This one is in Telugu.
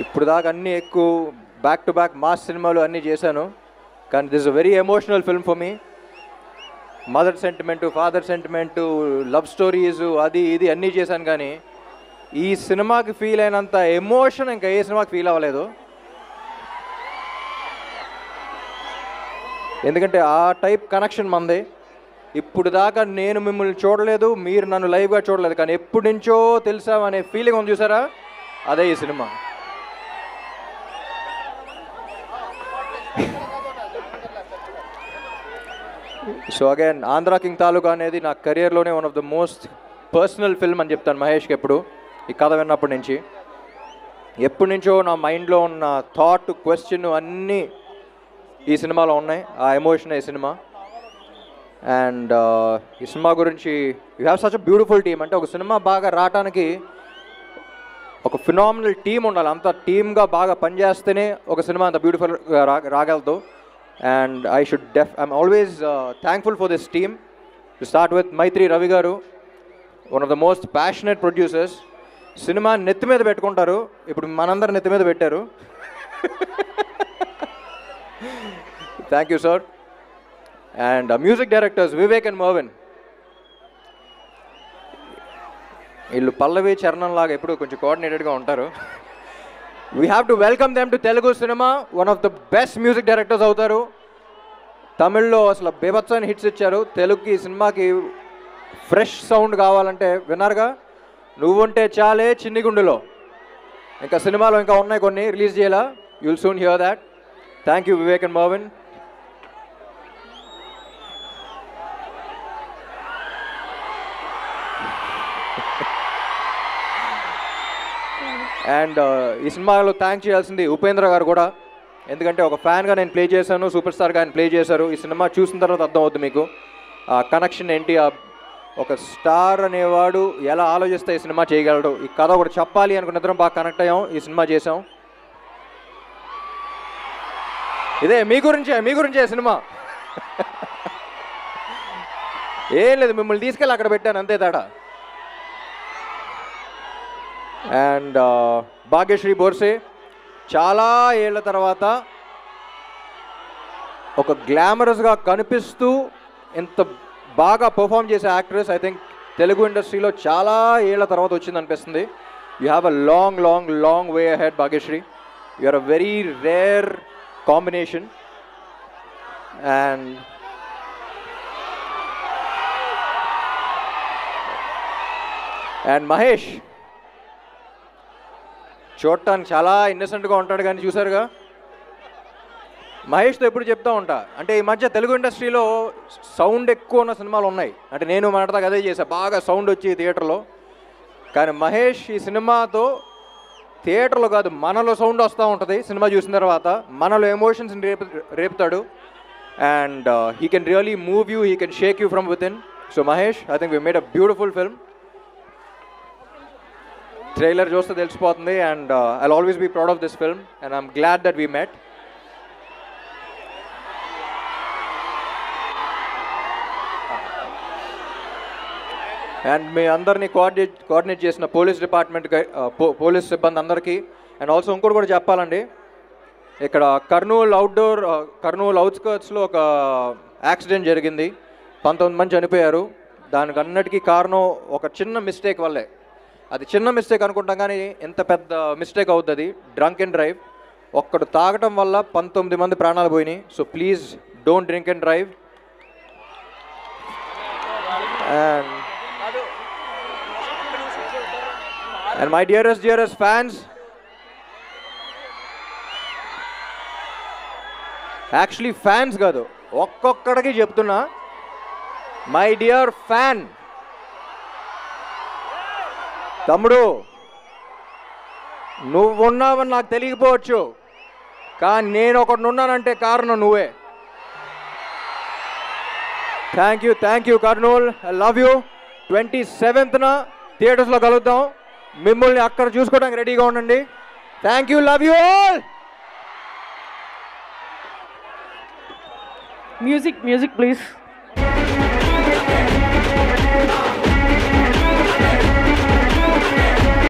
ఇప్పుడు దాకా అన్నీ ఎక్కువ బ్యాక్ టు బ్యాక్ మాస్ సినిమాలు అన్నీ చేశాను, కానీ this a very emotional film for me. Mother sentiment, father sentiment, love stories, అది ఇది అన్నీ చేశాను, కానీ ఈ సినిమాకి ఫీల్ అయినంత ఎమోషన్ ఇంకా ఏ సినిమాకి ఫీల్ అవ్వలేదు. ఎందుకంటే ఆ టైప్ కనెక్షన్ మంది. ఇప్పుడు దాకా నేను మిమ్మల్ని చూడలేదు, మీరు నన్ను లైవ్గా చూడలేదు, కానీ ఎప్పటి నుంచో తెలుసామనే ఫీలింగ్ ఉంది చూసారా, అదే ఈ cinema. So again Andhra King Taluka అనేది నా కెరియర్లోనే one of the most personal film అని చెప్తాను మహేష్కి ఎప్పుడు. ఈ కథ విన్నప్పటి నుంచి ఎప్పటి నుంచో నా మైండ్లో ఉన్న థాట్, క్వశ్చన్ అన్నీ ఈ సినిమాలో ఉన్నాయి. ఆ ఎమోషన్ ఈ సినిమా. అండ్ ఈ సినిమా గురించి you have such a beautiful team. అంటే ఒక సినిమా బాగా రావడానికి ఒక ఫినామినల్ టీమ్ ఉండాలి. అంత టీమ్గా బాగా పనిచేస్తేనే ఒక సినిమా అంత బ్యూటిఫుల్గా రాగలదు. And I'm always thankful for this team. To start with Mythri Ravi గారు, one of the most passionate producers. Cinema నెత్తి మీద పెట్టుకుంటారు, ఇప్పుడు మనందరు నెత్తి మీద పెట్టారు. Thank you sir. And music directors Vivek and Marvin, వీళ్ళు పల్లవి చరణం లాగా ఎప్పుడు కొంచెం కోఆర్డినేటెడ్గా ఉంటారు. We have to welcome them to Telugu cinema. One of the best music directors అవుతారు. తమిళ్లో అసలు బేబత్సాని హిట్స్ ఇచ్చారు. తెలుగుకి ఈ సినిమాకి ఫ్రెష్ సౌండ్ కావాలంటే విన్నారుగా, నువ్వుంటే చాలే, చిన్ని గుండెలో. ఇంకా సినిమాలో ఇంకా ఉన్నాయి కొన్ని, రిలీజ్ చేయాలా. You will soon here that. Thank you Vivek and Marvin. And ఈ సినిమాలో థ్యాంక్ చేయాల్సింది ఉపేంద్ర గారు కూడా. ఎందుకంటే ఒక ఫ్యాన్గా నేను ప్లే చేశాను, సూపర్ స్టార్గా ఆయన ప్లే చేశారు. ఈ సినిమా చూసిన తర్వాత అర్థమవుతుంది మీకు ఆ కనెక్షన్ ఏంటి. ఒక స్టార్ అనేవాడు ఎలా ఆలోచిస్తే ఈ సినిమా చేయగలడు. ఈ కథ ఒకటి చెప్పాలి అనుకున్న ఇద్దరం బాగా కనెక్ట్ అయ్యాం, ఈ సినిమా చేసాం. ఇదే మీ గురించే సినిమా. ఏం లేదు, మిమ్మల్ని తీసుకెళ్ళి అక్కడ పెట్టాను, అంతే తేడా. అండ్ భాగ్యశ్రీ బోర్సే చాలా ఏళ్ల తర్వాత ఒక గ్లామరస్గా కనిపిస్తూ ఇంత బాగా పర్ఫామ్ చేసే యాక్ట్రెస్ ఐ థింక్ తెలుగు ఇండస్ట్రీలో చాలా ఏళ్ల తర్వాత వచ్చింది అనిపిస్తుంది. You have a long long long way ahead Bhagyashree. You are a very rare combination. And Mahesh చూడటానికి చాలా ఇన్నసెంట్గా ఉంటాడు, కానీ చూసారుగా, మహేష్తో ఎప్పుడు చెప్తూ ఉంటా, అంటే ఈ మధ్య తెలుగు ఇండస్ట్రీలో సౌండ్ ఎక్కువ ఉన్న సినిమాలు ఉన్నాయి. అంటే నేను మాట్లాడదాకా అదే చేశా, బాగా సౌండ్ వచ్చి థియేటర్లో. కానీ మహేష్ ఈ సినిమాతో థియేటర్లో కాదు, మనలో సౌండ్ వస్తూ ఉంటుంది. సినిమా చూసిన తర్వాత మనలో ఎమోషన్స్ని రేపుతాడు. And he can really move you, he can shake you from within. So Mahesh, I think we made a beautiful film. Trailer చూస్తే తెలిసిపోతుంది. And I'll always be proud of this film and I'm glad that we met. And మీ అందరినీ కోఆర్డినేట్ చేసిన పోలీస్ డిపార్ట్మెంట్, పోలీస్ సిబ్బంది అందరికీ. అండ్ ఆల్సో ఇంకోటి కూడా చెప్పాలండి, ఇక్కడ కర్నూలు అవుట్స్కర్ట్స్లో ఒక యాక్సిడెంట్ జరిగింది. 19 మంది చనిపోయారు. దానికి అన్నిటికీ కారణం ఒక చిన్న మిస్టేక్ వల్లే. అది చిన్న మిస్టేక్ అనుకుంటాం, కానీ ఎంత పెద్ద మిస్టేక్ అవుతుంది. Drunk and drive. ఒక్కడు తాగటం వల్ల 19 మంది ప్రాణాలు పోయినాయి. So please don't drink and drive. And my dearest fans, actually fans కాదు, ఒక్కొక్కడికి చెప్తున్నా, మై డియర్ ఫ్యాన్, తమ్ముడు నువ్వున్నావని నాకు తెలియకపోవచ్చు, కానీ నేను ఒకటి ఉన్నానంటే కారణం నువ్వే. Thank you Kurnool, I love you. 27th థియేటర్స్లో కలుద్దాం. మిమ్మల్ని అక్కడ చూసుకోవడానికి రెడీగా ఉండండి. Thank you, love you all. Music please.